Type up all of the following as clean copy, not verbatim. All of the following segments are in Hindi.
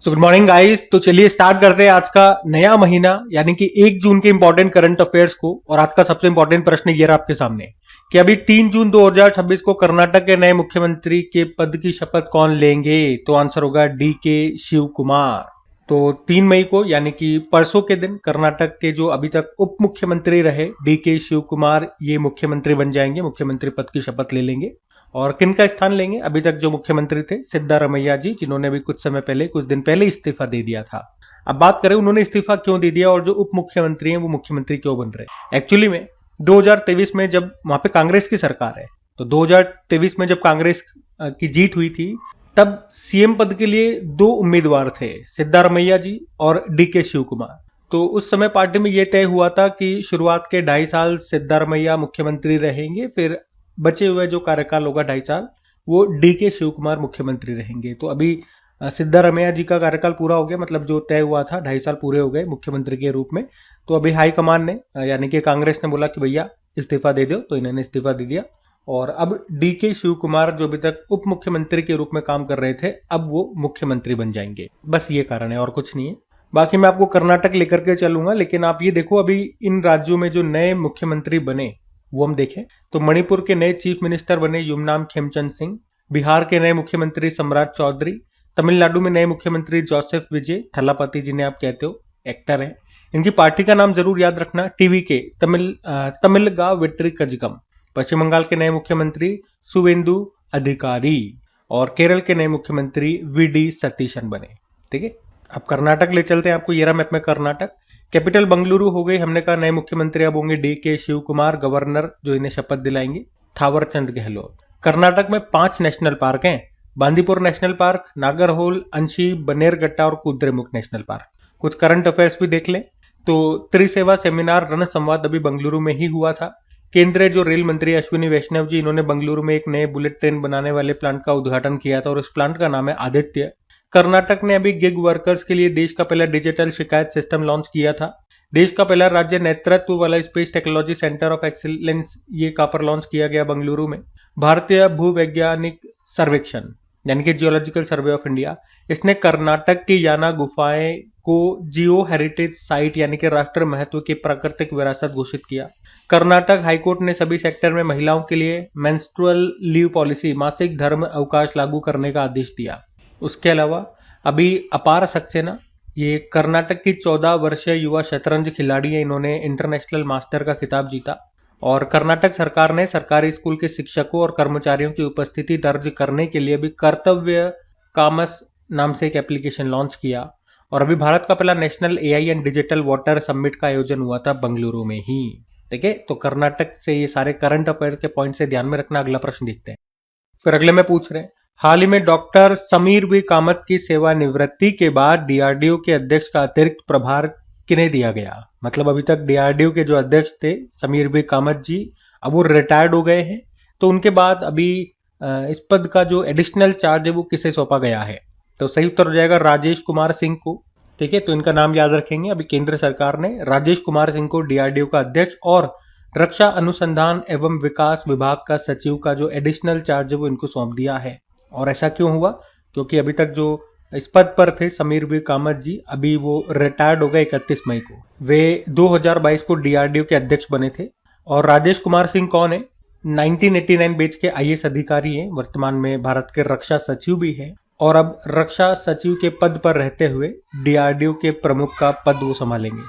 So good morning guys. तो चलिए स्टार्ट करते हैं आज का नया महीना यानी कि 1 जून के इंपॉर्टेंट करंट अफेयर्स को। और आज का सबसे इंपॉर्टेंट प्रश्न ये रहा आपके सामने कि अभी 3 जून 2026 को कर्नाटक के नए मुख्यमंत्री के पद की शपथ कौन लेंगे। तो आंसर होगा डी के शिव कुमार। तो 3 मई को यानी कि परसों के दिन कर्नाटक के जो अभी तक उप मुख्यमंत्री रहे डी के शिव कुमार ये मुख्यमंत्री बन जाएंगे, मुख्यमंत्री पद की शपथ ले लेंगे। और किन का स्थान लेंगे? अभी तक जो मुख्यमंत्री थे सिद्धारमैया जी, जिन्होंने भी कुछ दिन पहले इस्तीफा दे दिया था। अब बात करें उन्होंने इस्तीफा क्यों दे दिया और जो उप मुख्यमंत्री हैं वो मुख्यमंत्री क्यों बन रहे हैं। एक्चुअली में 2023 में जब वहां पे कांग्रेस की सरकार है, तो 2023 में जब कांग्रेस की जीत हुई थी तब सीएम पद के लिए 2 उम्मीदवार थे, सिद्धारमैया जी और डी के शिव कुमार। तो उस समय पार्टी में यह तय हुआ था कि शुरुआत के 2.5 साल सिद्धारमैया मुख्यमंत्री रहेंगे, फिर बचे हुए जो कार्यकाल होगा 2.5 साल वो डी के शिव कुमार मुख्यमंत्री रहेंगे। तो अभी सिद्धारमैया जी का कार्यकाल पूरा हो गया, मतलब जो तय हुआ था 2.5 साल पूरे हो गए मुख्यमंत्री के रूप में। तो अभी हाईकमान ने यानी कि कांग्रेस ने बोला कि भैया इस्तीफा दे दो, तो इन्होंने इस्तीफा दे दिया। और अब डी के शिव कुमार जो अभी तक उप मुख्यमंत्री के रूप में काम कर रहे थे, अब वो मुख्यमंत्री बन जाएंगे। बस ये कारण है और कुछ नहीं है। बाकी मैं आपको कर्नाटक लेकर के चलूंगा, लेकिन आप ये देखो अभी इन राज्यों में जो नए मुख्यमंत्री बने वो हम देखें तो मणिपुर के नए चीफ मिनिस्टर बने युमनाम खेमचंद सिंह, बिहार के नए मुख्यमंत्री सम्राट चौधरी, तमिलनाडु में नए मुख्यमंत्री जोसेफ विजय थलापति जिन्हें आप कहते हो, एक्टर है। इनकी पार्टी का नाम जरूर याद रखना, टीवी के तमिलगा वेट्री कजगम। पश्चिम बंगाल के नए मुख्यमंत्री सुवेंदु अधिकारी और केरल के नए मुख्यमंत्री वीडी सतीशन बने। ठीक है, अब कर्नाटक ले चलते हैं आपको। ये रहा मैप में कर्नाटक। कैपिटल बंगलुरु हो गई, हमने कहा नए मुख्यमंत्री अब होंगे डी के शिव कुमार, गवर्नर जो इन्हें शपथ दिलाएंगे थावरचंद गहलोत। कर्नाटक में 5 नेशनल पार्क हैं, बांदीपुर नेशनल पार्क, नागरहोल, अंशी, बनेरघट्टा और कुद्रेमुख नेशनल पार्क। कुछ करंट अफेयर्स भी देख लें तो त्रिसेवा सेमिनार रण संवाद अभी बंगलुरु में ही हुआ था। केंद्रीय जो रेल मंत्री अश्विनी वैष्णव जी, इन्होंने बंगलुरु में एक नए बुलेट ट्रेन बनाने वाले प्लांट का उद्घाटन किया था और इस प्लांट का नाम है आदित्य। कर्नाटक ने अभी गिग वर्कर्स के लिए देश का पहला डिजिटल शिकायत सिस्टम लॉन्च किया था। देश का पहला राज्य नेतृत्व वाला space technology centre of excellence ये कहां पर लॉन्च किया गया? बंगलुरु में। भारतीय भूवैज्ञानिक सर्वेक्षण यानी कि जियोलॉजिकल सर्वे ऑफ इंडिया, इसने कर्नाटक की याना गुफाएं को जियो हेरिटेज साइट यानी कि राष्ट्रीय महत्व की प्राकृतिक विरासत घोषित किया। कर्नाटक हाईकोर्ट ने सभी सेक्टर में महिलाओं के लिए मेंस्ट्रुअल लीव पॉलिसी मासिक धर्म अवकाश लागू करने का आदेश दिया। उसके अलावा अभी अपार सक्सेना, ये कर्नाटक की 14 वर्षीय युवा शतरंज खिलाड़ी है, इन्होंने इंटरनेशनल मास्टर का खिताब जीता। और कर्नाटक सरकार ने सरकारी स्कूल के शिक्षकों और कर्मचारियों की उपस्थिति दर्ज करने के लिए भी कर्तव्य कामस नाम से एक एप्लीकेशन लॉन्च किया। और अभी भारत का पहला national AI and digital water summit का आयोजन हुआ था बंगलुरु में ही। ठीक है, तो कर्नाटक से ये सारे करंट अफेयर्स के पॉइंट से ध्यान में रखना। अगला प्रश्न देखते हैं। फिर अगले में पूछ रहे हैं, हाल ही में डॉक्टर समीर बी कामत की सेवानिवृत्ति के बाद डीआरडीओ के अध्यक्ष का अतिरिक्त प्रभार किन्हें दिया गया? मतलब अभी तक डीआरडीओ के जो अध्यक्ष थे समीर बी कामत जी, अब वो रिटायर्ड हो गए हैं, तो उनके बाद अभी इस पद का जो एडिशनल चार्ज है वो किसे सौंपा गया है? तो सही उत्तर हो जाएगा राजेश कुमार सिंह को। ठीक है, तो इनका नाम याद रखेंगे। अभी केंद्र सरकार ने राजेश कुमार सिंह को डीआरडीओ का अध्यक्ष और रक्षा अनुसंधान एवं विकास विभाग का सचिव का जो एडिशनल चार्ज है वो इनको सौंप दिया है। और ऐसा क्यों हुआ? क्योंकि अभी तक जो इस पद पर थे समीर बी कामत जी, अभी वो रिटायर्ड हो गए 31 मई को। वे 2022 को डीआरडीओ के अध्यक्ष बने थे। और राजेश कुमार सिंह कौन है? 1989 बैच के आईएएस अधिकारी हैं, वर्तमान में भारत के रक्षा सचिव भी हैं और अब रक्षा सचिव के पद पर रहते हुए डीआरडीओ के प्रमुख का पद वो संभालेंगे।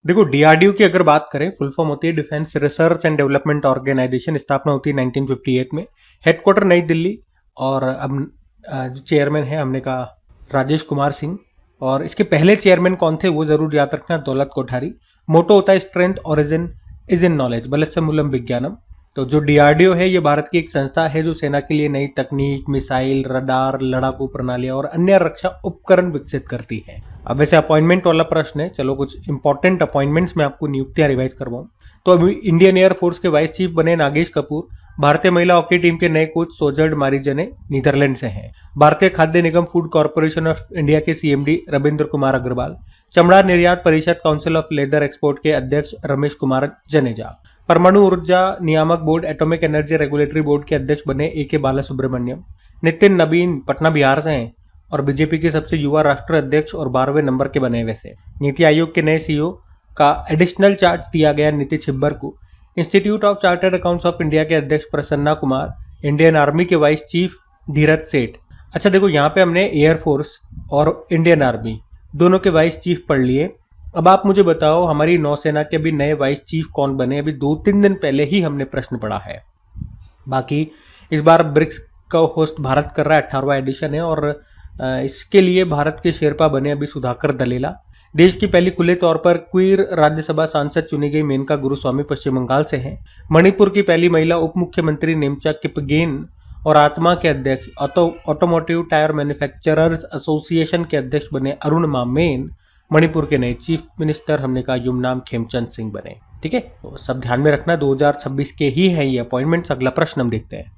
देखो, डीआरडीओ की अगर बात करें, फुल फॉर्म होती है Defence Research and Development Organization. स्थापना होती है 1958 में, हेडक्वार्टर नई दिल्ली। और अब जो चेयरमैन है हमने कहा राजेश कुमार सिंह। और इसके पहले चेयरमैन कौन थे वो जरूर याद रखना, दौलत कोठारी। मोटो होता है strength origin is in knowledge बलस्य मूलम विज्ञानम। तो जो डीआरडीओ है ये भारत की एक संस्था है जो सेना के लिए नई तकनीक, मिसाइल, रडार, लड़ाकू प्रणालियां और अन्य रक्षा उपकरण विकसित करती है। अब वैसे अपॉइंटमेंट वाला प्रश्न है, चलो कुछ इंपॉर्टेंट अपॉइंटमेंट्स में आपको नियुक्तियां रिवाइज करवाऊं। तो अभी इंडियन एयरफोर्स के वाइस चीफ बने नागेश कपूर। भारतीय महिला हॉकी टीम के नए कोच सोजर्ड मारिजने नीदरलैंड से हैं। भारतीय खाद्य निगम फूड कॉर्पोरेशन ऑफ इंडिया के सीएमडी रविंद्र कुमार अग्रवाल। चमड़ा निर्यात परिषद काउंसिल ऑफ लेदर एक्सपोर्ट के अध्यक्ष रमेश कुमार जनेजा। परमाणु ऊर्जा नियामक board atomic energy regulatory board के अध्यक्ष बने ए के बाला सुब्रमण्यम। नितिन नवीन पटना बिहार से हैं और बीजेपी के सबसे युवा राष्ट्रीय अध्यक्ष और 12वें नंबर के बने वैसे। नीति आयोग के नए सीईओ का एडिशनल चार्ज दिया गया नीति छिब्बर को। Institute of chartered accounts of India के अध्यक्ष प्रसन्ना कुमार, इंडियन आर्मी के वाइस चीफ धीरज सेठ। अच्छा देखो, यहाँ पे हमने एयरफोर्स और इंडियन आर्मी दोनों के वाइस चीफ पढ़ लिए। अब आप मुझे बताओ हमारी नौसेना के अभी नए वाइस चीफ कौन बने? अभी 2-3 दिन पहले ही हमने प्रश्न पढ़ा है। बाकी इस बार ब्रिक्स का होस्ट भारत कर रहा है, 18वां एडिशन है और इसके लिए भारत के शेरपा बने अभी सुधाकर दलेला। देश की पहली खुले तौर पर क्वीर राज्यसभा सांसद चुनी गई मेनका गुरुस्वामी पश्चिम बंगाल से हैं। मणिपुर की पहली महिला उप मुख्यमंत्री नेमचा किपगेन और आत्मा के अध्यक्ष ऑटोमोटिव टायर मैन्युफैक्चरर्स एसोसिएशन के अध्यक्ष बने अरुण मामेन। मणिपुर के नए चीफ मिनिस्टर हमने कहा युमनाम खेमचंद सिंह बने। ठीक है, तो सब ध्यान में रखना, 2026 के ही है ये अपॉइंटमेंट्स। अगला प्रश्न हम देखते हैं।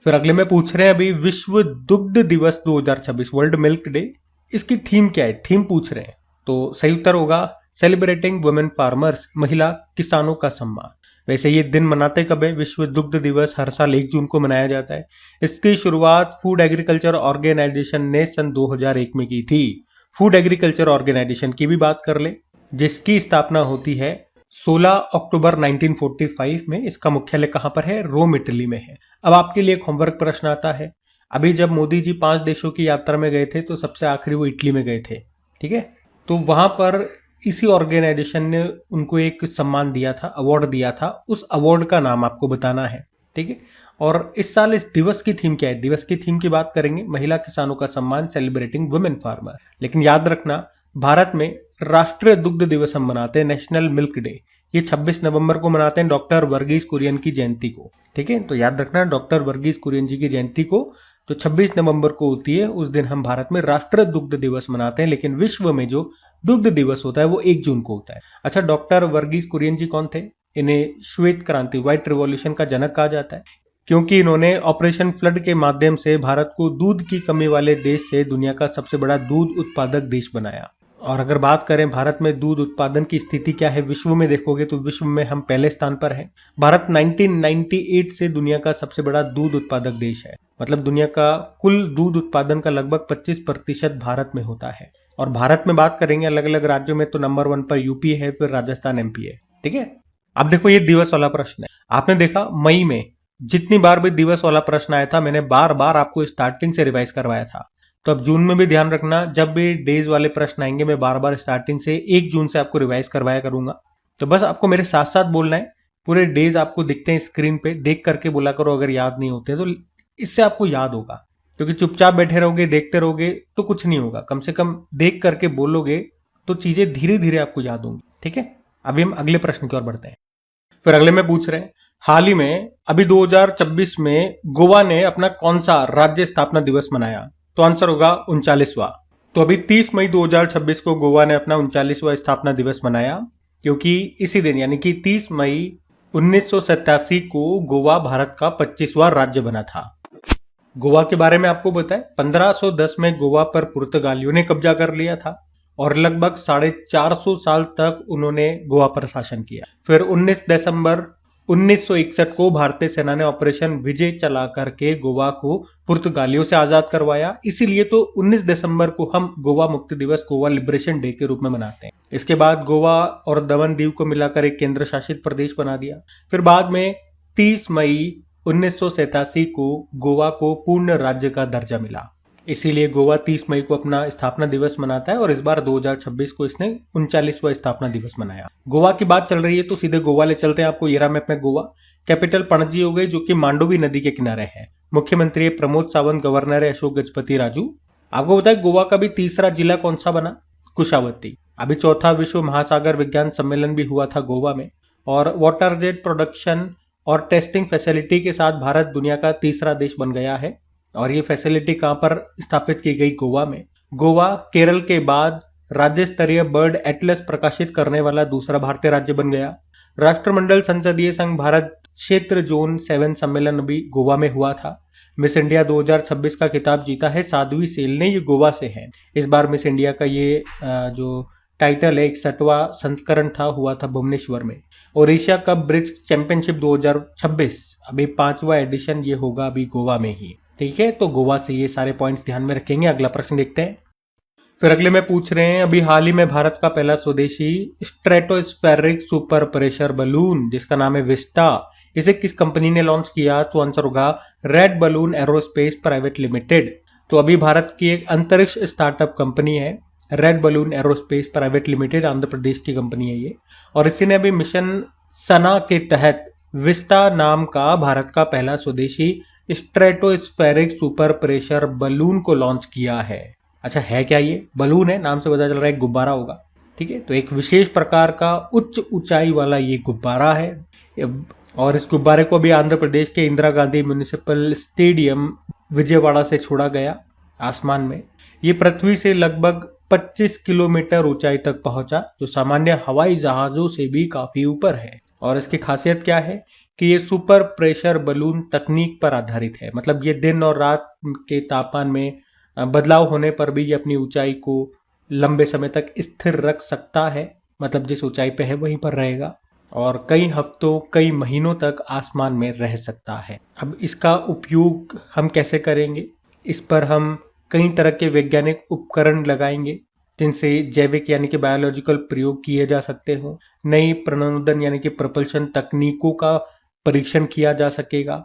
फिर अगले में पूछ रहे हैं अभी विश्व दुग्ध दिवस 2026, वर्ल्ड मिल्क डे, इसकी थीम क्या है? थीम पूछ रहे हैं, तो सही उत्तर होगा सेलिब्रेटिंग वुमेन फार्मर्स, महिला किसानों का सम्मान। वैसे ये दिन मनाते कब है? विश्व दुग्ध दिवस हर साल 1 जून को मनाया जाता है। इसकी शुरुआत फूड एग्रीकल्चर ऑर्गेनाइजेशन ने सन 2001 में की थी। फूड एग्रीकल्चर ऑर्गेनाइजेशन की भी बात कर ले, जिसकी स्थापना होती है 16 अक्टूबर 1945 में। इसका मुख्यालय कहां पर है? रोम, इटली में है। अब आपके लिए एक होमवर्क प्रश्न आता है। अभी जब मोदी जी 5 देशों की यात्रा में गए थे तो सबसे आखिरी वो इटली में गए थे। ठीक है, तो वहां पर इसी ऑर्गेनाइजेशन ने उनको एक सम्मान दिया था, अवार्ड दिया था। उस अवार्ड का नाम आपको बताना है। ठीक है, और इस साल इस दिवस की थीम क्या है? दिवस की थीम की बात करेंगे महिला किसानों का सम्मान, सेलिब्रेटिंग वुमेन फार्मर। लेकिन याद रखना, भारत में राष्ट्रीय दुग्ध दिवस हम मनाते हैं, नेशनल मिल्क डे। ये 26 नवंबर को मनाते हैं, डॉक्टर वर्गीस कुरियन की जयंती को। ठीक है, तो याद रखना डॉक्टर वर्गीस कुरियन जी की जयंती को जो 26 नवंबर को होती है, उस दिन हम भारत में राष्ट्रीय दुग्ध दिवस मनाते हैं। लेकिन विश्व में जो दुग्ध दिवस होता है वो 1 जून को होता है। अच्छा, डॉक्टर वर्गीस कुरियन जी कौन थे? इन्हें श्वेत क्रांति, व्हाइट रिवॉल्यूशन का जनक कहा जाता है, क्योंकि इन्होंने ऑपरेशन फ्लड के माध्यम से भारत को दूध की कमी वाले देश से दुनिया का सबसे बड़ा दूध उत्पादक देश बनाया। और अगर बात करें भारत में दूध उत्पादन की स्थिति क्या है विश्व में देखोगे तो विश्व में हम पहले स्थान पर हैं। भारत 1998 से दुनिया का सबसे बड़ा दूध उत्पादक देश है। मतलब दुनिया का कुल दूध उत्पादन का लगभग 25% भारत में होता है। और भारत में बात करेंगे अलग अलग राज्यों में तो नंबर 1 पर यूपी है, फिर राजस्थान, एमपी है। ठीक है, अब देखो ये दिवस वाला प्रश्न है। आपने देखा मई में जितनी बार भी दिवस वाला प्रश्न आया था मैंने बार बार आपको स्टार्टिंग से रिवाइज करवाया था। तो अब जून में भी ध्यान रखना, जब भी डेज वाले प्रश्न आएंगे मैं बार बार स्टार्टिंग से 1 जून से आपको रिवाइज करवाया करूंगा। तो बस आपको मेरे साथ साथ बोलना है। पूरे डेज आपको दिखते हैं स्क्रीन पे, देख करके बोला करो। अगर याद नहीं होते तो इससे आपको याद होगा, क्योंकि चुपचाप बैठे रहोगे देखते रहोगे तो कुछ नहीं होगा। कम से कम देख करके बोलोगे तो चीजें धीरे धीरे आपको याद होंगी। ठीक है, अभी हम अगले प्रश्न की ओर बढ़ते हैं। फिर अगले में पूछ रहे हैं, हाल ही में अभी 2026 में गोवा ने अपना कौन सा राज्य स्थापना दिवस मनाया? तो आंसर होगा 39वां। तो अभी 30 मई 2026 को गोवा ने अपना 39वां स्थापना दिवस मनाया, क्योंकि इसी दिन यानी कि 30 मई 1987 को गोवा भारत का 25वां राज्य बना था। गोवा के बारे में आपको बताएं, 1510 में गोवा पर पुर्तगालियों ने कब्जा कर लिया था और लगभग 450 साल तक उन्होंने गोवा पर शासन किया। फिर 19 दिसंबर 1961 को भारतीय सेना ने ऑपरेशन विजय चला करके गोवा को पुर्तगालियों से आजाद करवाया। इसीलिए तो 19 दिसंबर को हम गोवा मुक्ति दिवस, गोवा लिबरेशन डे के रूप में मनाते हैं। इसके बाद गोवा और दमन दीव को मिलाकर एक केंद्र शासित प्रदेश बना दिया। फिर बाद में 30 मई 1987 को गोवा को पूर्ण राज्य का दर्जा मिला। इसीलिए गोवा 30 मई को अपना स्थापना दिवस मनाता है और इस बार 2026 को इसने 39वां स्थापना दिवस मनाया। गोवा की बात चल रही है तो सीधे गोवा ले चलते हैं आपको। ये रहा मैप में गोवा। कैपिटल पणजी हो गई जो कि मांडोवी नदी के किनारे है। मुख्यमंत्री है प्रमोद सावंत, गवर्नर है अशोक गजपति राजू। आपको बताए गोवा का भी तीसरा जिला कौन सा बना? कुशावती। अभी चौथा विश्व महासागर विज्ञान सम्मेलन भी हुआ था गोवा में। और वाटर जेट प्रोडक्शन और टेस्टिंग फैसिलिटी के साथ भारत दुनिया का तीसरा देश बन गया है। और ये फैसिलिटी कहां पर स्थापित की गई? गोवा में। गोवा केरल के बाद राज्य स्तरीय बर्ड एटलस प्रकाशित करने वाला दूसरा भारतीय राज्य बन गया। राष्ट्रमंडल संसदीय संघ भारत क्षेत्र जोन 7 सम्मेलन भी गोवा में हुआ था। मिस इंडिया 2026 का खिताब जीता है साध्वी सेल ने, ये गोवा से है। इस बार मिस इंडिया का ये जो टाइटल है 61वां संस्करण था, हुआ था भुवनेश्वर में। और एशिया कप ब्रिज चैंपियनशिप 2026 अभी 5वां एडिशन ये होगा अभी गोवा में ही। ठीक है, तो गोवा से ये सारे पॉइंट्स ध्यान में रखेंगे। अगला प्रश्न देखते हैं। फिर अगले में पूछ रहे हैं, अभी हाल ही में भारत का पहला स्वदेशी स्ट्रेटोस्फेरिक सुपर प्रेशर बलून जिसका नाम है विस्टा, इसे किस कंपनी ने लॉन्च किया? तो आंसर होगा red balloon aerospace private limited. तो अभी भारत की एक अंतरिक्ष स्टार्टअप कंपनी है red balloon aerospace private limited, Andhra Pradesh की कंपनी है ये, और इसी ने अभी मिशन सना के तहत विस्टा नाम का भारत का पहला स्वदेशी स्ट्रेटोस्फेरिक सुपर प्रेशर बलून को लॉन्च किया है। अच्छा, है क्या ये? बलून है, नाम से पता चल रहा है गुब्बारा होगा। ठीक है, तो एक विशेष प्रकार का उच्च ऊंचाई वाला ये गुब्बारा है, और इस गुब्बारे को अभी आंध्र प्रदेश के इंदिरा गांधी म्यूनिसिपल स्टेडियम विजयवाड़ा से छोड़ा गया आसमान में। ये पृथ्वी से लगभग 25 किलोमीटर ऊंचाई तक पहुंचा, जो सामान्य हवाई जहाजों से भी काफी ऊपर है। और इसकी खासियत क्या है कि ये सुपर प्रेशर बलून तकनीक पर आधारित है, मतलब ये दिन और रात के तापमान में बदलाव होने पर भी ये अपनी ऊंचाई को लंबे समय तक स्थिर रख सकता है, मतलब जिस ऊंचाई पे है वहीं पर रहेगा, और कई हफ्तों कई महीनों तक आसमान में रह सकता है। अब इसका उपयोग हम कैसे करेंगे? इस पर हम कई तरह के वैज्ञानिक उपकरण लगाएंगे जिनसे जैविक यानी कि बायोलॉजिकल प्रयोग किए जा सकते हो, नई प्रणोदन यानी कि प्रपल्शन तकनीकों का परीक्षण किया जा सकेगा,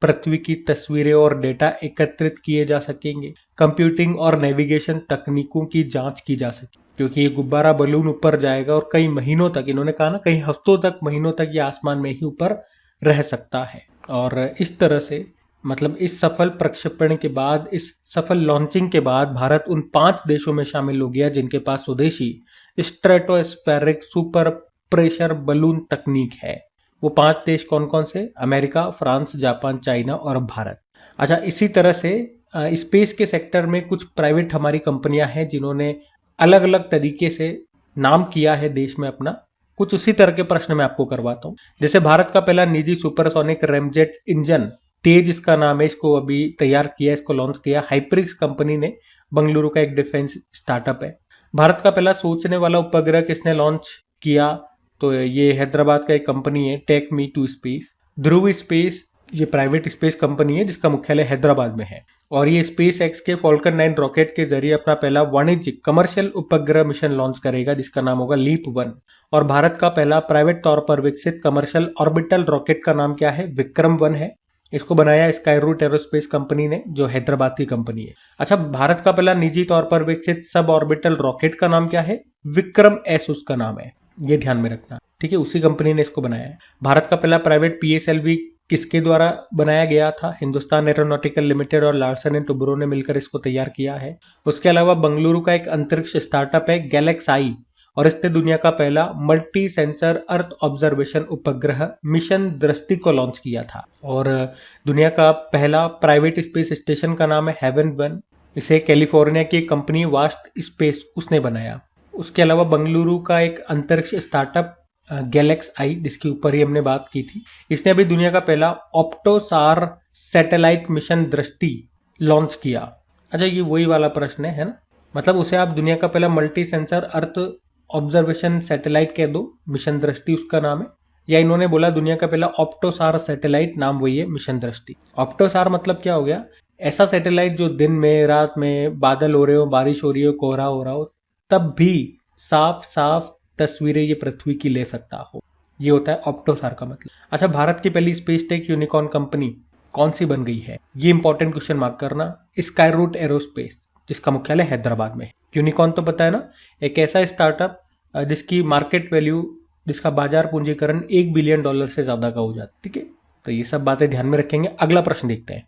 पृथ्वी की तस्वीरें और डेटा एकत्रित किए जा सकेंगे, कंप्यूटिंग और नेविगेशन तकनीकों की जांच की जा सके, क्योंकि ये गुब्बारा बलून ऊपर जाएगा और कई महीनों तक, इन्होंने कहा ना कई हफ्तों तक महीनों तक ये आसमान में ही ऊपर रह सकता है। और इस तरह से मतलब इस सफल प्रक्षेपण के बाद, इस सफल लॉन्चिंग के बाद भारत उन 5 देशों में शामिल हो गया जिनके पास स्वदेशी स्ट्रेटोस्फेरिक सुपर प्रेशर बलून तकनीक है। वो 5 देश कौन कौन से? अमेरिका, फ्रांस, जापान, चाइना और भारत। अच्छा, इसी तरह से स्पेस के सेक्टर में कुछ प्राइवेट हमारी कंपनियां हैं जिन्होंने अलग अलग तरीके से नाम किया है देश में अपना। कुछ उसी तरह के प्रश्न मैं आपको करवाता हूँ। जैसे भारत का पहला निजी सुपरसोनिक रेमजेट इंजन, तेज इसका नाम है, इसको अभी तैयार किया, इसको लॉन्च किया हाइप्रिक्स कंपनी ने, बंगलुरु का एक डिफेंस स्टार्टअप है। भारत का पहला सोचने वाला उपग्रह किसने लॉन्च किया? तो ये हैदराबाद का एक कंपनी है take me to space. Dhruva space ये प्राइवेट स्पेस कंपनी है जिसका मुख्यालय हैदराबाद में है, और ये स्पेस एक्स के फॉल्कन 9 रॉकेट के जरिए अपना पहला वाणिज्यिक कमर्शियल उपग्रह मिशन लॉन्च करेगा जिसका नाम होगा लीप 1। और भारत का पहला प्राइवेट तौर पर विकसित कमर्शियल ऑर्बिटल रॉकेट का नाम क्या है? विक्रम 1 है। इसको बनाया स्काईरूट एरोस्पेस कंपनी ने, जो हैदराबाद की कंपनी है। अच्छा, भारत का पहला निजी तौर पर विकसित सब ऑर्बिटल रॉकेट का नाम क्या है? विक्रम एस उसका नाम है, ये ध्यान में रखना। ठीक है, उसी कंपनी ने इसको बनाया है। भारत का पहला प्राइवेट पीएसएलवी किसके द्वारा बनाया गया था? हिंदुस्तान एरोनॉटिकल लिमिटेड और लार्सन एंड टुब्रो ने मिलकर इसको तैयार किया है। उसके अलावा बंगलुरु का एक अंतरिक्ष स्टार्टअप है गैलेक्स आई, और इसने दुनिया का पहला मल्टी सेंसर अर्थ ऑब्जर्वेशन उपग्रह मिशन दृष्टि को लॉन्च किया था। और दुनिया का पहला प्राइवेट स्पेस स्टेशन का नाम है हेवन 1, इसे कैलिफोर्निया की कंपनी वास्ट स्पेस उसने बनाया। उसके अलावा बंगलुरु का एक अंतरिक्ष स्टार्टअप गैलेक्स आई, जिसके ऊपर ही हमने बात की थी, इसने अभी दुनिया का पहला ऑप्टोसार सैटेलाइट मिशन दृष्टि लॉन्च किया। अच्छा, ये वही वाला प्रश्न है ना, मतलब उसे आप दुनिया का पहला multi sensor earth observation satellite कह दो, मिशन दृष्टि उसका नाम है, या इन्होंने बोला दुनिया का पहला ऑप्टोसार सैटेलाइट, नाम वही है मिशन दृष्टि। ऑप्टोसार मतलब क्या हो गया? ऐसा सैटेलाइट जो दिन में, रात में बादल हो रहे हो, बारिश हो रही हो, कोहरा हो रहा हो, तब भी साफ साफ तस्वीरें ये पृथ्वी की ले सकता हो, ये होता है ऑप्टोसार का मतलब। अच्छा, भारत की पहली स्पेस टेक यूनिकॉर्न कंपनी कौन सी बन गई है? ये इंपॉर्टेंट क्वेश्चन मार्क करना। स्काईरूट एरोस्पेस, जिसका मुख्यालय हैदराबाद में है। यूनिकॉर्न तो पता है ना, एक ऐसा स्टार्टअप जिसकी मार्केट वैल्यू, जिसका बाजार पूंजीकरण $1 बिलियन से ज्यादा का हो जाता है। ठीक है, तो ये सब बातें ध्यान में रखेंगे। अगला प्रश्न देखते हैं।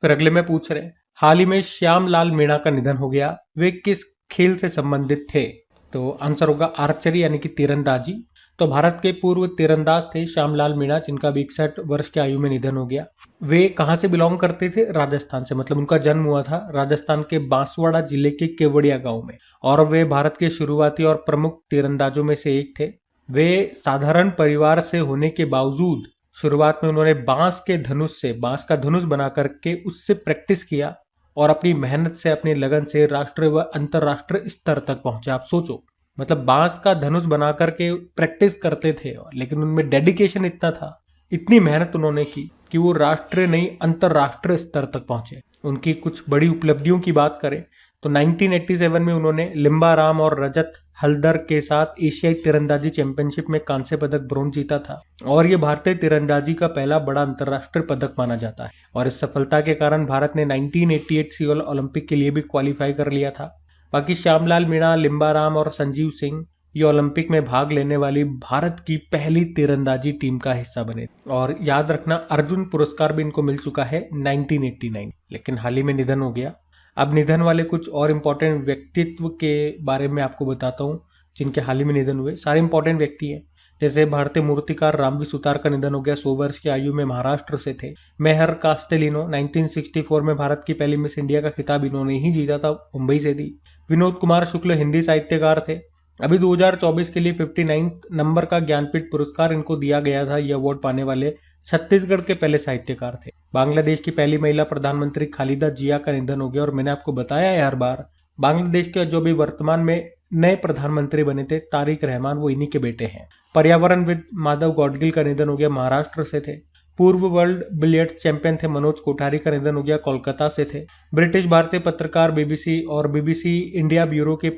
फिर अगले में पूछ रहे हैं, हाल ही में श्यामलाल मीणा का निधन हो गया, वे किस खेल से संबंधित थे? तो आंसर होगा आर्चरी यानी कि तीरंदाजी। तो भारत के पूर्व तीरंदाज थे श्यामलाल मीणा, जिनका 61 वर्ष की आयु में निधन हो गया। वे कहाँ से बिलोंग करते थे? राजस्थान से, मतलब उनका जन्म हुआ था राजस्थान के बांसवाड़ा जिले के केवड़िया गांव में, और वे भारत के शुरुआती और प्रमुख तीरंदाजों में से एक थे। वे साधारण परिवार से होने के बावजूद शुरुआत में उन्होंने बांस के धनुष से, बांस का धनुष बना करके उससे प्रैक्टिस किया, और अपनी मेहनत से, अपनी लगन से राष्ट्रीय व अंतरराष्ट्रीय स्तर तक पहुंचे। आप सोचो, मतलब बांस का धनुष बना करके प्रैक्टिस करते थे, लेकिन उनमें डेडिकेशन इतना था, इतनी मेहनत उन्होंने की कि वो राष्ट्रीय नहीं अंतर्राष्ट्रीय स्तर तक पहुंचे। उनकी कुछ बड़ी उपलब्धियों की बात करें तो 1987 में उन्होंने लिम्बाराम और रजत हल्दर के साथ एशियाई तीरंदाजी चैंपियनशिप में कांस्य पदक ब्रोंज जीता था और ये भारतीय तीरंदाजी का पहला बड़ा अंतर्राष्ट्रीय पदक माना जाता है। और इस सफलता के कारण भारत ने 1988 सियोल ओलंपिक के लिए भी क्वालिफाई कर लिया था। बाकी श्यामलाल मीणा, लिम्बाराम और संजीव सिंह ये ओलंपिक में भाग लेने वाली भारत की पहली तीरंदाजी टीम का हिस्सा बने। और याद रखना अर्जुन पुरस्कार भी इनको मिल चुका है 1989, लेकिन हाल ही में निधन हो गया। अब निधन वाले कुछ और इम्पोर्टेंट व्यक्तित्व के बारे में आपको बताता हूँ जिनके हाल ही में निधन हुए। सारे इंपॉर्टेंट व्यक्ति हैं, जैसे भारतीय मूर्तिकार रामवी सुतार का निधन हो गया, 100 वर्ष की आयु में, महाराष्ट्र से थे। मेहर कास्टेलिनो 1964 में भारत की पहली मिस इंडिया का खिताब इन्होंने ही जीता था, मुंबई से थी। विनोद कुमार शुक्ल हिंदी साहित्यकार थे। अभी 2024 के लिए 59 नंबर का ज्ञानपीठ पुरस्कार इनको दिया गया था। ये अवार्ड पाने वाले छत्तीसगढ़ के पहले साहित्यकार थे। बांग्लादेश की पहली महिला प्रधानमंत्री खालिदा जिया का निधन हो गया। और मैंने आपको बताया है हर बार, बांग्लादेश के जो भी वर्तमान में नए प्रधानमंत्री बने थे तारिक रहमान, वो इन्हीं के बेटे हैं। पर्यावरणविद माधव गौडगिल का निधन हो गया, महाराष्ट्र से थे। पूर्व वर्ल्ड बिलियर्ड्स चैंपियन थे मनोज कोठारी का निधन हो गया, कोलकाता से थे। ब्रिटिश भारतीय पत्रकार बीबीसी और बीबीसी इंडिया ब्यूरो के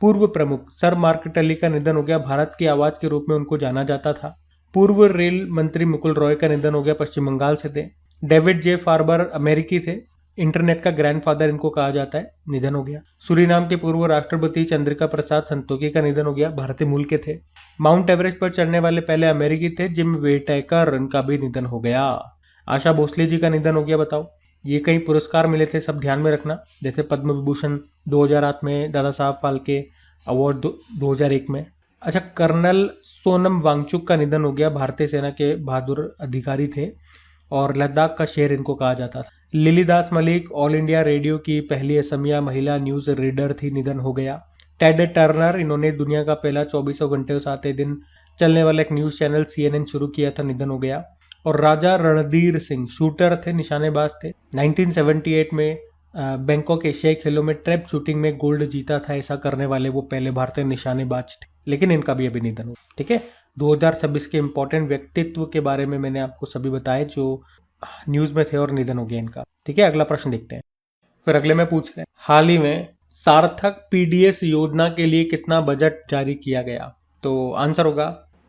पूर्व प्रमुख सर मार्क टली का निधन हो गया, भारत की आवाज के रूप में उनको जाना जाता था। पूर्व रेल मंत्री मुकुल रॉय का निधन हो गया, पश्चिम बंगाल से थे। डेविड जे फार्बर अमेरिकी थे, इंटरनेट का ग्रैंडफादर इनको कहा जाता है, निधन हो गया। सूरीनाम के पूर्व राष्ट्रपति चंद्रिका प्रसाद संतोखी का निधन हो गया, भारतीय मूल के थे। माउंट एवरेस्ट पर चढ़ने वाले पहले अमेरिकी थे जिम वेटेकर, इनका भी निधन हो गया। आशा भोसले जी का निधन हो गया। बताओ, ये कई पुरस्कार मिले थे, सब ध्यान में रखना, जैसे पद्म विभूषण 2008 में, दादा साहब फाल्के अवार्ड 2001 में। अच्छा, कर्नल सोनम वांगचुक का निधन हो गया, भारतीय सेना के बहादुर अधिकारी थे और लद्दाख का शेर इनको कहा जाता था। लिली दास मलिक ऑल इंडिया रेडियो की पहली असमिया महिला न्यूज रीडर थी, निधन हो गया। टेड टर्नर, इन्होंने दुनिया का पहला 24 घंटे 7 दिन चलने वाला एक न्यूज चैनल CNN शुरू किया था, निधन हो गया। और राजा रणधीर सिंह शूटर थे, निशानेबाज थे। 1978 में बैंकॉक एशियाई खेलों में ट्रैप शूटिंग में गोल्ड जीता था। ऐसा करने वाले वो पहले भारतीय निशानेबाज थे, लेकिन इनका भी अभी निधन हुआ। ठीक है, 2026 के इंपॉर्टेंट व्यक्तित्व के बारे में मैंने आपको सभी बताए जो न्यूज में थे और निधन हो गया इनका। ठीक है, अगला प्रश्न देखते हैं। फिर अगले में पूछ रहे हैं, हाल ही में सार्थक PDS योजना के लिए कितना बजट जारी किया गया? तो आंसर होगा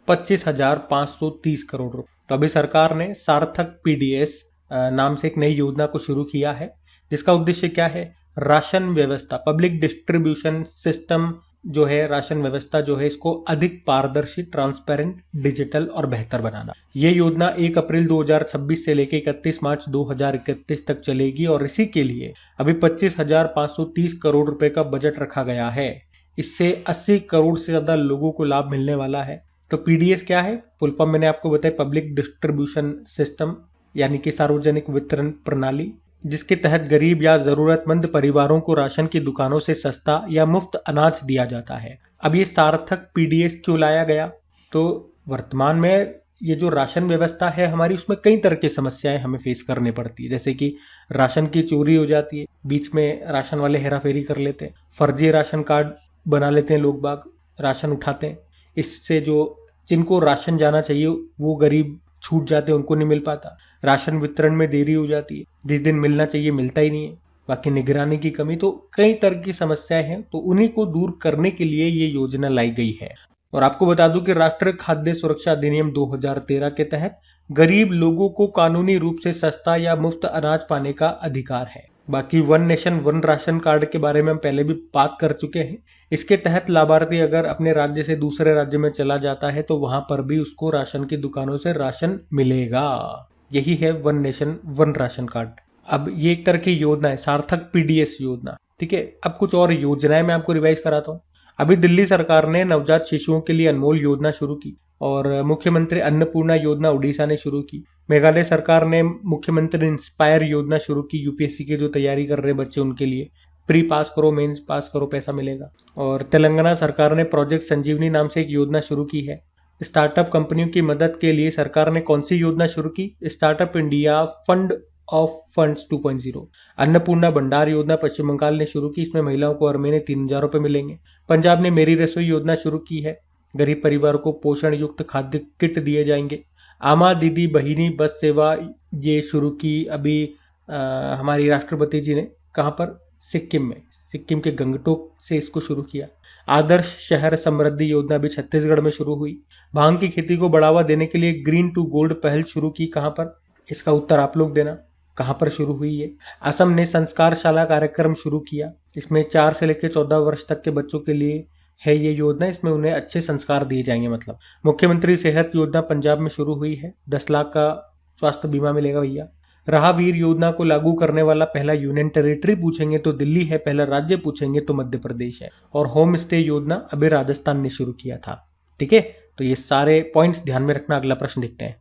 25,530 करोड़ रुपए। तो अभी सरकार ने सार्थक PDS नाम से एक नई योजना को शुरू किया है, जिसका उद्देश्य क्या है? राशन व्यवस्था, पब्लिक डिस्ट्रीब्यूशन सिस्टम जो है, राशन व्यवस्था जो है, इसको अधिक पारदर्शी, ट्रांसपेरेंट, डिजिटल और बेहतर बनाना। ये योजना 1 अप्रैल 2026 से लेकर 31 मार्च 2031 तक चलेगी और इसी के लिए अभी 25,530 करोड़ रुपए का बजट रखा गया है। इससे 80 करोड़ से ज्यादा लोगों को लाभ मिलने वाला है। तो PDS क्या है? फुल फॉर्म मैंने आपको बताया, पब्लिक डिस्ट्रीब्यूशन सिस्टम, यानी कि सार्वजनिक वितरण प्रणाली, जिसके तहत गरीब या जरूरतमंद परिवारों को राशन की दुकानों से सस्ता या मुफ्त अनाज दिया जाता है। अब ये सार्थक PDS क्यों लाया गया? तो वर्तमान में ये जो राशन व्यवस्था है हमारी, उसमें कई तरह की समस्याएं हमें फेस करनी पड़ती है, जैसे कि राशन की चोरी हो जाती है, बीच में राशन वाले हेराफेरी कर लेते हैं, फर्जी राशन कार्ड बना लेते हैं लोग बाग, राशन उठाते हैं। इससे जो जिनको राशन जाना चाहिए वो गरीब छूट जाते हैं, उनको नहीं मिल पाता। राशन वितरण में देरी हो जाती है, जिस दिन मिलना चाहिए मिलता ही नहीं है। बाकी निगरानी की कमी, तो कई तरह की समस्याएं हैं, तो उन्हीं को दूर करने के लिए ये योजना लाई गई है। और आपको बता दूं कि राष्ट्रीय खाद्य सुरक्षा अधिनियम 2013 के तहत गरीब लोगों को कानूनी रूप से सस्ता या मुफ्त अनाज पाने का अधिकार है। बाकी one nation one ration card के बारे में हम पहले भी बात कर चुके हैं। इसके तहत लाभार्थी अगर अपने राज्य से दूसरे राज्य में चला जाता है तो वहां पर भी उसको राशन की दुकानों से राशन मिलेगा। यही है one nation one ration card. अब ये एक तरह की योजना है, सार्थक PDS योजना। ठीक है, अब कुछ और योजनाएं मैं आपको रिवाइज कराता हूँ। अभी दिल्ली सरकार ने नवजात शिशुओं के लिए अनमोल योजना शुरू की और मुख्यमंत्री अन्नपूर्णा योजना उड़ीसा ने शुरू की। मेघालय सरकार ने मुख्यमंत्री इंस्पायर योजना शुरू की, UPSC की जो तैयारी कर रहे बच्चे उनके लिए, प्री पास करो, मेंस पास करो, पैसा मिलेगा। और तेलंगाना सरकार ने प्रोजेक्ट संजीवनी नाम से एक योजना शुरू की है। स्टार्टअप कंपनियों की मदद के लिए सरकार ने कौन सी योजना शुरू की? Startup India fund of funds 2.0। Annapurna भंडार योजना पश्चिम बंगाल ने शुरू की, इसमें महिलाओं को हर महीने 3,000 रुपये मिलेंगे। पंजाब ने मेरी रसोई योजना शुरू की है, गरीब परिवारों को पोषण युक्त खाद्य किट दिए जाएंगे। आमा दीदी बहिनी बस सेवा ये शुरू की अभी हमारी राष्ट्रपति जी ने। कहाँ पर? सिक्किम में, सिक्किम के गंगटोक से इसको शुरू किया। आदर्श शहर समृद्धि योजना भी छत्तीसगढ़ में शुरू हुई। भांग की खेती को बढ़ावा देने के लिए ग्रीन टू गोल्ड पहल शुरू की। कहाँ पर? इसका उत्तर आप लोग देना, कहाँ पर शुरू हुई है। असम ने संस्कार शाला कार्यक्रम शुरू किया। इसमें 4 से लेकर 14 वर्ष तक के बच्चों के लिए है ये योजना। इसमें उन्हें अच्छे संस्कार दिए जाएंगे। मतलब मुख्यमंत्री सेहत योजना पंजाब में शुरू हुई है। 10 लाख का स्वास्थ्य बीमा मिलेगा भैया। राहवीर योजना को लागू करने वाला पहला यूनियन टेरिटरी पूछेंगे तो दिल्ली है, पहला राज्य पूछेंगे तो मध्य प्रदेश है। और होम स्टे योजना अभी राजस्थान ने शुरू किया था। ठीक है, तो ये सारे पॉइंट्स ध्यान में रखना। अगला प्रश्न देखते हैं।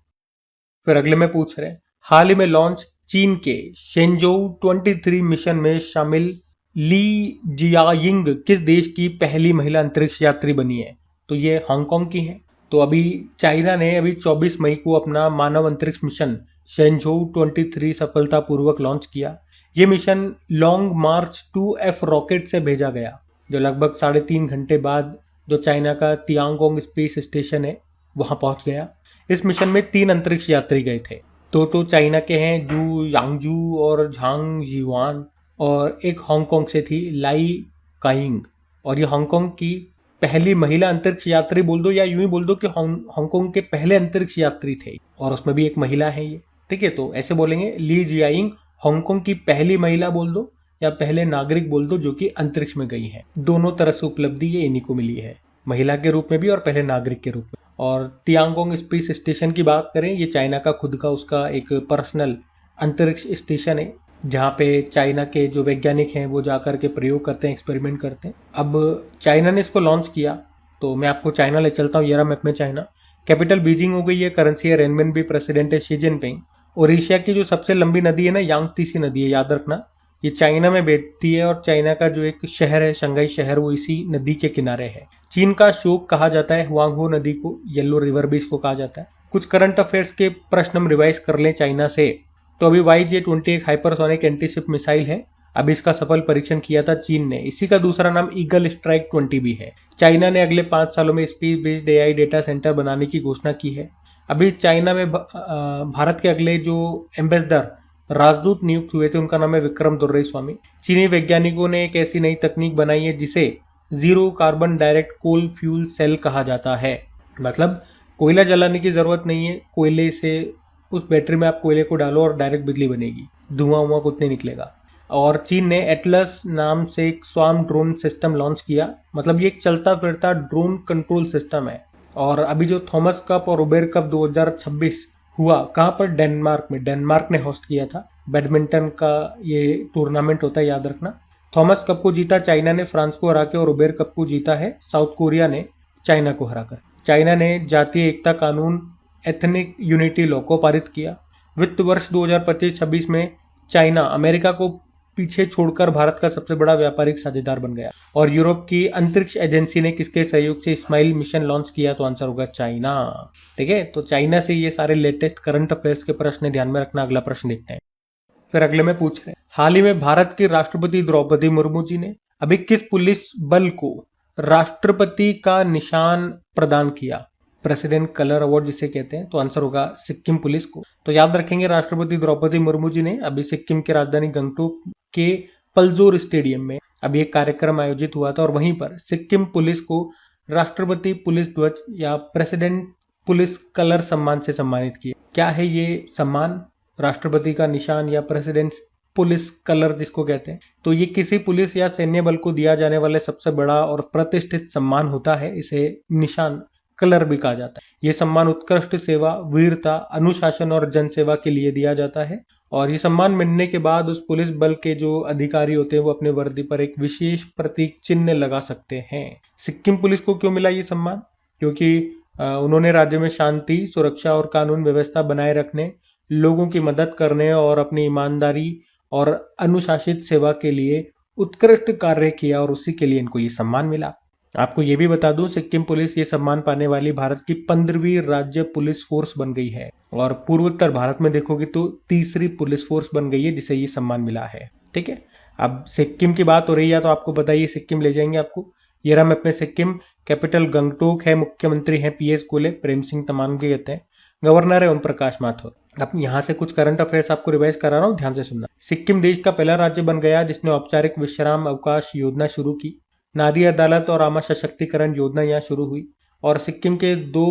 फिर अगले में पूछ रहे हैं, हाल ही में लॉन्च चीन के शेंजोउ 23 मिशन में शामिल ली जियायिंग किस देश की पहली महिला अंतरिक्ष यात्री बनी है? तो ये हांगकांग की है। तो अभी चाइना ने अभी 24 मई को अपना मानव अंतरिक्ष मिशन शेंजोउ 23 सफलतापूर्वक लॉन्च किया। ये मिशन लॉन्ग मार्च 2F रॉकेट से भेजा गया, जो लगभग 3.5 घंटे बाद जो चाइना का तियांगोंग स्पेस स्टेशन है वहां पहुंच गया। इस मिशन में 3 अंतरिक्ष यात्री गए थे। तो चाइना के हैं जू यांगजू और झांग जीवान, और एक हांगकांग से थी लाई काइंग। और ये हांगकांग की पहली महिला अंतरिक्ष यात्री बोल दो, या यूं ही बोल दो कि हांगकांग के पहले अंतरिक्ष यात्री थे, और उसमें भी एक महिला है ये। ठीक है, तो ऐसे बोलेंगे ली जियाइंग हांगकांग की पहली महिला बोल दो, या पहले नागरिक बोल दो जो कि अंतरिक्ष में गई है। दोनों तरह से उपलब्धि ये इन्हीं को मिली है, महिला के रूप में भी और पहले नागरिक के रूप में। और तियांगोंग स्पेस स्टेशन की बात करें, ये चाइना का खुद का उसका एक पर्सनल अंतरिक्ष स्टेशन है, जहाँ पे चाइना के जो वैज्ञानिक हैं वो जाकर के प्रयोग करते हैं, एक्सपेरिमेंट करते हैं। अब चाइना ने इसको लॉन्च किया, तो मैं आपको चाइना ले चलता हूँ। ये रहा मैप में चाइना। कैपिटल बीजिंग हो गई है, करेंसी है रेनमिन, भी प्रेसिडेंट है शी जिनपिंग। और एशिया की जो सबसे लंबी नदी है ना, यांगतीसी नदी है, याद रखना, ये चाइना में बहती है। और चाइना का जो एक शहर है शंघाई शहर, वो इसी नदी के किनारे है। चीन का शोक कहा जाता है हुआंगहो नदी को, येलो रिवर भी इसको कहा जाता है। कुछ करंट अफेयर्स के प्रश्न हम रिवाइज कर लें चाइना से। तो अभी YJ-20 एक हाइपरसोनिक एंटीशिप मिसाइल है। अभी इसका सफल परीक्षण किया था चीन ने। इसी का दूसरा नाम ईगल स्ट्राइक 20 भी है। चाइना ने अगले 5 सालों में space based AI data centre बनाने की घोषणा की है। अभी चाइना में भारत के अगले जो एम्बेसडर राजदूत नियुक्त हुए थे, उनका नाम है विक्रम दोर्रेस्वामी। चीनी वैज्ञानिकों ने एक ऐसी नई तकनीक बनाई है जिसे जीरो कार्बन डायरेक्ट कोल फ्यूल सेल कहा जाता है। मतलब कोयला जलाने की जरूरत नहीं है, कोयले से उस बैटरी में आप कोयले को डालो और डायरेक्ट बिजली बनेगी, धुआं कुछ नहीं निकलेगा। और चीन ने एटलस नाम से एक स्वार्म ड्रोन सिस्टम लॉन्च किया। मतलब ये एक चलता फिरता ड्रोन कंट्रोल सिस्टम है। और अभी जो थॉमस कप और उबेर कप 2026 हुआ, कहाँ पर? डेनमार्क में। डेनमार्क ने होस्ट किया था। बैडमिंटन का ये टूर्नामेंट होता है, याद रखना। थॉमस कप को जीता चाइना ने फ्रांस को हरा के, और उबेर कप को जीता है साउथ कोरिया ने चाइना को हराकर। चाइना ने जातीय एकता कानून एथनिक यूनिटी लॉ को पारित किया। वित्त वर्ष 2025-26 में चाइना अमेरिका को पीछे छोड़कर भारत का सबसे बड़ा व्यापारिक साझेदार बन गया। और यूरोप की अंतरिक्ष एजेंसी ने किसके सहयोग से स्माइल मिशन लॉन्च किया? तो आंसर होगा चाइना। ठीक है, तो चाइना से ये सारे लेटेस्ट करंट अफेयर्स के प्रश्न ध्यान में रखना। अगला प्रश्न देखते हैं। फिर अगले में पूछ रहे हैं, हाल ही में भारत की राष्ट्रपति द्रौपदी मुर्मू जी ने अभी किस पुलिस बल को राष्ट्रपति का निशान प्रदान किया? प्रेसिडेंट कलर अवार्ड जिसे कहते हैं। तो आंसर होगा सिक्किम पुलिस को। तो याद रखेंगे, राष्ट्रपति द्रौपदी मुर्मू जी ने अभी सिक्किम की राजधानी गंगटोक के पलजोर स्टेडियम में अभी एक कार्यक्रम आयोजित हुआ था, और वहीं पर सिक्किम पुलिस को राष्ट्रपति पुलिस ध्वज या प्रेसिडेंट पुलिस कलर सम्मान से सम्मानित किया। क्या है ये सम्मान? राष्ट्रपति का निशान या प्रेसिडेंट पुलिस कलर जिसको कहते हैं। तो ये किसी पुलिस या सैन्य बल को दिया जाने वाले सबसे बड़ा और प्रतिष्ठित सम्मान होता है। इसे निशान कलर भी कहा जाता है। ये सम्मान उत्कृष्ट सेवा, वीरता, अनुशासन और जनसेवा के लिए दिया जाता है। और ये सम्मान मिलने के बाद उस पुलिस बल के जो अधिकारी होते हैं वो अपने वर्दी पर एक विशेष प्रतीक चिन्ह लगा सकते हैं। सिक्किम पुलिस को क्यों मिला ये सम्मान? क्योंकि उन्होंने राज्य में शांति, सुरक्षा और कानून व्यवस्था बनाए रखने, लोगों की मदद करने और अपनी ईमानदारी और अनुशासित सेवा के लिए उत्कृष्ट कार्य किया, और उसी के लिए इनको ये सम्मान मिला। आपको ये भी बता दूं, सिक्किम पुलिस ये सम्मान पाने वाली भारत की 15वीं राज्य पुलिस फोर्स बन गई है। और पूर्वोत्तर भारत में देखोगे तो तीसरी पुलिस फोर्स बन गई है जिसे ये सम्मान मिला है। ठीक है, अब सिक्किम की बात हो रही है तो आपको बताइए, सिक्किम ले जाएंगे आपको। ये रहा मैप में सिक्किम। कैपिटल गंगटोक है, मुख्यमंत्री हैं PS गोले, प्रेम सिंह तमांग के कहते हैं। गवर्नर है ओम प्रकाश माथुर। अब यहाँ से कुछ करंट अफेयर्स आपको रिवाइज करा रहा हूँ, ध्यान से सुनना। सिक्किम देश का पहला राज्य बन गया जिसने औपचारिक विश्राम अवकाश योजना शुरू की। नारी अदालत और आमा सशक्तिकरण योजना यहाँ शुरू हुई। और सिक्किम के 2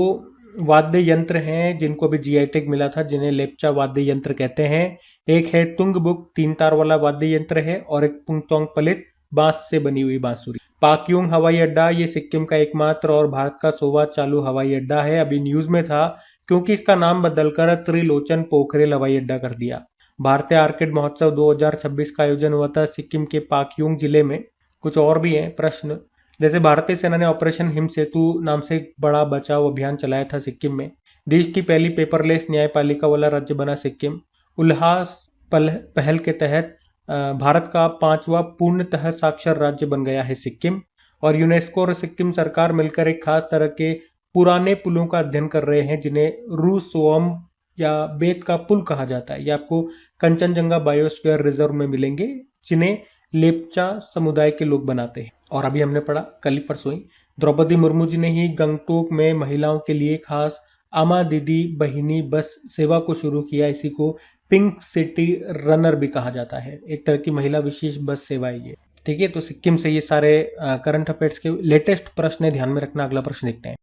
वाद्य यंत्र हैं जिनको अभी जीआई टैग मिला था, जिन्हें लेप्चा वाद्य यंत्र कहते हैं। एक है तुंगबुक 3 तार वाला वाद्य यंत्र है, और एक पुंगतोंग पलित बांस से बनी हुई बांसुरी। पाक्योंग हवाई अड्डा ये सिक्किम का एकमात्र और भारत का 100वां चालू हवाई अड्डा है। अभी न्यूज में था क्योंकि इसका नाम बदलकर त्रिलोचन पोखरेल हवाई अड्डा कर दिया। भारतीय आर्किड महोत्सव 2026 का आयोजन हुआ था सिक्किम के पाक्योंग जिले में। कुछ और भी हैं प्रश्न, जैसे भारतीय सेना ने ऑपरेशन हिम सेतु नाम से एक बड़ा बचाव अभियान चलाया था सिक्किम में। देश की पहली पेपरलेस न्यायपालिका वाला राज्य बना सिक्किम। उल्हास पहल के तहत भारत का 5वां पूर्णतः साक्षर राज्य बन गया है सिक्किम। और यूनेस्को और सिक्किम सरकार मिलकर एक खास तरह के पुराने पुलों का अध्ययन कर रहे हैं जिन्हें रूसोम या बेत का पुल कहा जाता है। ये आपको कंचनजंगा बायोस्फीयर रिजर्व में मिलेंगे, जिन्हें लेप्चा समुदाय के लोग बनाते हैं। और अभी हमने पढ़ा कल ही परसों ही द्रौपदी मुर्मू जी ने ही गंगटोक में महिलाओं के लिए खास आमा दीदी बहिनी बस सेवा को शुरू किया। इसी को पिंक सिटी रनर भी कहा जाता है, एक तरह की महिला विशेष बस सेवा है ये। ठीक है, तो सिक्किम से ये सारे करंट अफेयर्स के लेटेस्ट प्रश्न है, ध्यान में रखना। अगला प्रश्न देखते हैं।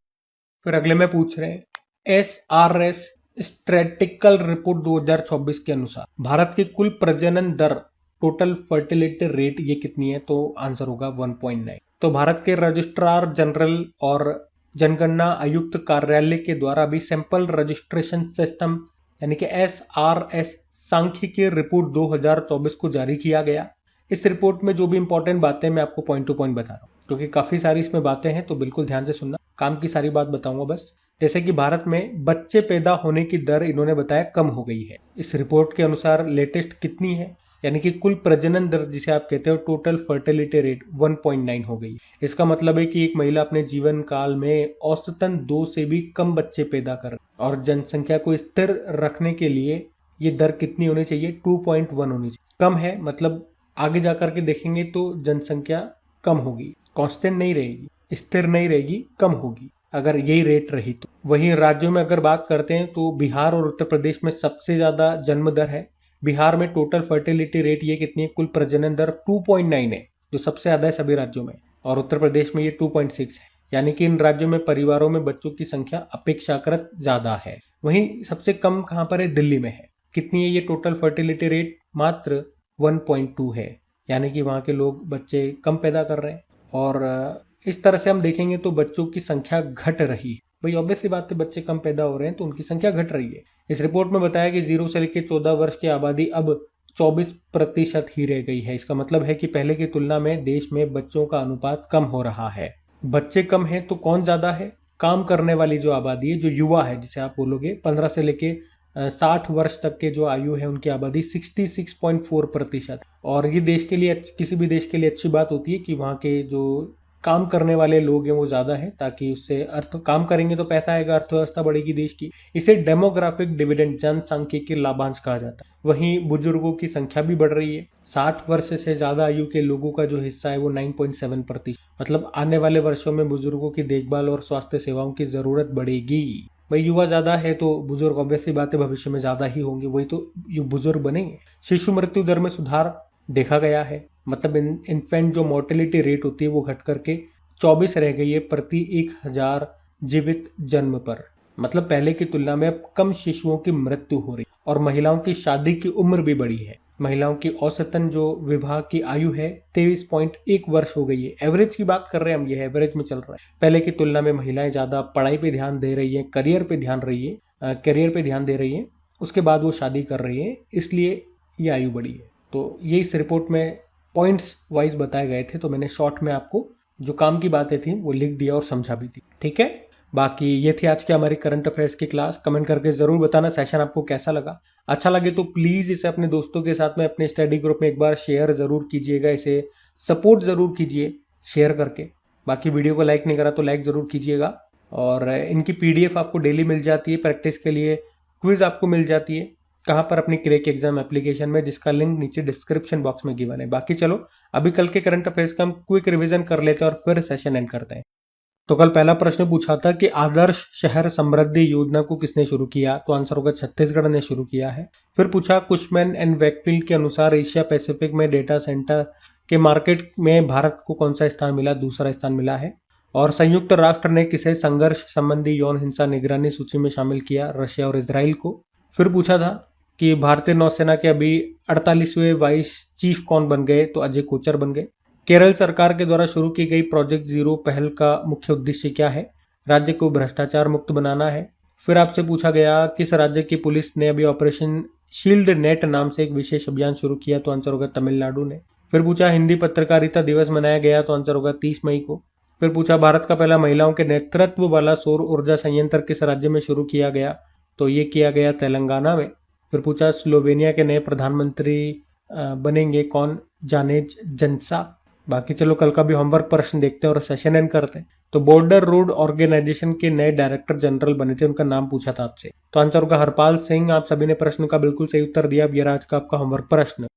फिर अगले में पूछ रहे हैं SRS स्टैटिस्टिकल रिपोर्ट 2024 के अनुसार भारत की कुल प्रजनन दर टोटल फर्टिलिटी रेट ये कितनी है? तो आंसर होगा 1.9। तो भारत के रजिस्ट्रार जनरल और जनगणना आयुक्त कार्यालय के द्वारा भी सैंपल रजिस्ट्रेशन सिस्टम यानी कि SRS सांख्यिकीय रिपोर्ट 2024 को जारी किया गया। इस रिपोर्ट में जो भी इंपॉर्टेंट बातें मैं आपको पॉइंट टू पॉइंट बता रहा हूँ, क्योंकि काफी सारी इसमें बातें हैं, तो बिल्कुल ध्यान से सुनना। काम की सारी बात बताऊंगा बस। जैसे कि भारत में बच्चे पैदा होने की दर इन्होंने बताया कम हो गई है। इस रिपोर्ट के अनुसार लेटेस्ट कितनी है, यानी कि कुल प्रजनन दर जिसे आप कहते हो टोटल फर्टिलिटी रेट 1.9 हो गई। इसका मतलब है कि एक महिला अपने जीवन काल में औसतन 2 से भी कम बच्चे पैदा कर, और जनसंख्या को स्थिर रखने के लिए ये दर कितनी होनी चाहिए? 2.1 होनी चाहिए। कम है मतलब आगे जाकर के देखेंगे तो जनसंख्या कम होगी, कांस्टेंट नहीं रहेगी, स्थिर नहीं रहेगी, कम होगी अगर यही रेट रही तो। वहीं राज्यों में अगर बात करते हैं तो बिहार और उत्तर प्रदेश में सबसे ज्यादा जन्म दर है। बिहार में टोटल फर्टिलिटी रेट ये कितनी है? कुल प्रजनन दर 2.9 है, जो सबसे ज्यादा है सभी राज्यों में। और उत्तर प्रदेश में ये 2.6 है, यानी कि इन राज्यों में परिवारों में बच्चों की संख्या अपेक्षाकृत ज्यादा है। वहीं सबसे कम कहां पर है? दिल्ली में है। कितनी है ये टोटल फर्टिलिटी रेट? मात्र 1.2 है, यानी कि वहां के लोग बच्चे कम पैदा कर रहे हैं। और इस तरह से हम देखेंगे तो बच्चों की संख्या घट रही है। भाई ऑब्वियस सी बात है, बच्चे कम पैदा हो रहे हैं तो उनकी संख्या घट रही है। इस रिपोर्ट में बताया कि 0 से लेकर 14 वर्ष की आबादी अब 24% ही रह गई है। इसका मतलब है कि पहले की तुलना में देश में बच्चों का अनुपात कम हो रहा है। बच्चे कम है तो कौन ज्यादा है? काम करने वाली जो आबादी है, जो युवा है जिसे आप बोलोगे 15 से लेके 60 वर्ष तक के जो आयु है उनकी आबादी 66.4%। और ये देश के लिए, किसी भी देश के लिए अच्छी बात होती है कि वहाँ के जो काम करने वाले लोग हैं वो ज्यादा है, ताकि उससे काम करेंगे तो पैसा आएगा, अर्थव्यवस्था बढ़ेगी देश की। इसे डेमोग्राफिक डिविडेंड जनसांख्यिकी लाभांश कहा जाता है। वहीं बुजुर्गों की संख्या भी बढ़ रही है। 60 वर्ष से ज्यादा आयु के लोगों का जो हिस्सा है वो 9.7%। मतलब आने वाले वर्षों में बुजुर्गों की देखभाल और स्वास्थ्य सेवाओं की जरूरत बढ़ेगी। भाई युवा ज्यादा है तो बुजुर्ग ऑब्वियस सी बात है भविष्य में ज्यादा ही होंगे, वही तो बुजुर्ग बनेंगे। शिशु मृत्यु दर में सुधार देखा गया है। मतलब इन्फेंट जो मोर्टेलिटी रेट होती है वो घट करके 24 रह गई है प्रति 1000 जीवित जन्म पर। मतलब पहले की तुलना में अब कम शिशुओं की मृत्यु हो रही। और महिलाओं की शादी की उम्र भी बढ़ी है। महिलाओं की औसतन जो विवाह की आयु है 23.1 वर्ष हो गई है। एवरेज की बात कर रहे हैं हम, ये एवरेज में चल रहा है। पहले की तुलना में महिलाएं ज्यादा पढ़ाई पे ध्यान दे रही है, करियर पे ध्यान दे रही है, उसके बाद वो शादी कर रही है, इसलिए ये आयु बढ़ी है। तो ये इस रिपोर्ट में पॉइंट्स वाइज बताए गए थे, तो मैंने शॉर्ट में आपको जो काम की बातें थी वो लिख दिया और समझा भी थी। ठीक है, बाकी ये थी आज की हमारी करंट अफेयर्स की क्लास। कमेंट करके जरूर बताना सेशन आपको कैसा लगा। अच्छा लगे तो प्लीज इसे अपने दोस्तों के साथ में अपने स्टडी ग्रुप में एक बार शेयर जरूर कीजिएगा, इसे सपोर्ट जरूर कीजिए शेयर करके। बाकी वीडियो को लाइक नहीं करा तो लाइक जरूर कीजिएगा। और इनकी PDF आपको डेली मिल जाती है, प्रैक्टिस के लिए क्विज आपको मिल जाती है। कहाँ पर? अपनी क्रैक एग्जाम एप्लीकेशन में, जिसका लिंक नीचे डिस्क्रिप्शन बॉक्स में गिवन है। बाकी चलो अभी कल के करंट अफेयर्स का हम क्विक रिवीजन कर लेते हैं और फिर सेशन एंड करते हैं। तो कल पहला प्रश्न पूछा था कि आदर्श शहर समृद्धि योजना को किसने शुरू किया, तो आंसर होगा छत्तीसगढ़ ने शुरू किया है। फिर पूछा कुशमैन एंड वैकफील्ड के अनुसार एशिया पैसिफिक में डेटा सेंटर के मार्केट में भारत को कौन सा स्थान मिला, दूसरा स्थान मिला है। और संयुक्त राष्ट्र ने किसे संघर्ष संबंधी यौन हिंसा निगरानी सूची में शामिल किया, रशिया और इजराइल को। फिर पूछा था कि भारतीय नौसेना के अभी 48वें वाइस चीफ कौन बन गए, तो अजय कोचर बन गए। केरल सरकार के द्वारा शुरू की गई प्रोजेक्ट जीरो पहल का मुख्य उद्देश्य क्या है, राज्य को भ्रष्टाचार मुक्त बनाना है। फिर आपसे पूछा गया किस राज्य की पुलिस ने अभी ऑपरेशन शील्ड नेट नाम से एक विशेष अभियान शुरू किया, तो आंसर होगा तमिलनाडु ने। फिर पूछा हिंदी पत्रकारिता दिवस मनाया गया, तो आंसर होगा 30 मई को। फिर पूछा भारत का पहला महिलाओं के नेतृत्व वाला सौर ऊर्जा संयंत्र किस राज्य में शुरू किया गया, तो ये किया गया तेलंगाना में। फिर पूछा स्लोवेनिया के नए प्रधानमंत्री बनेंगे कौन, जानेज जंसा। बाकी चलो कल का भी होमवर्क प्रश्न देखते हैं और सेशन एंड करते हैं। तो बॉर्डर रोड ऑर्गेनाइजेशन के नए डायरेक्टर जनरल बने थे, उनका नाम पूछा था आपसे, तो आंसर होगा हरपाल सिंह। आप सभी ने प्रश्न का बिल्कुल सही उत्तर दिया। अब ये रहा आज का आपका होमवर्क प्रश्न।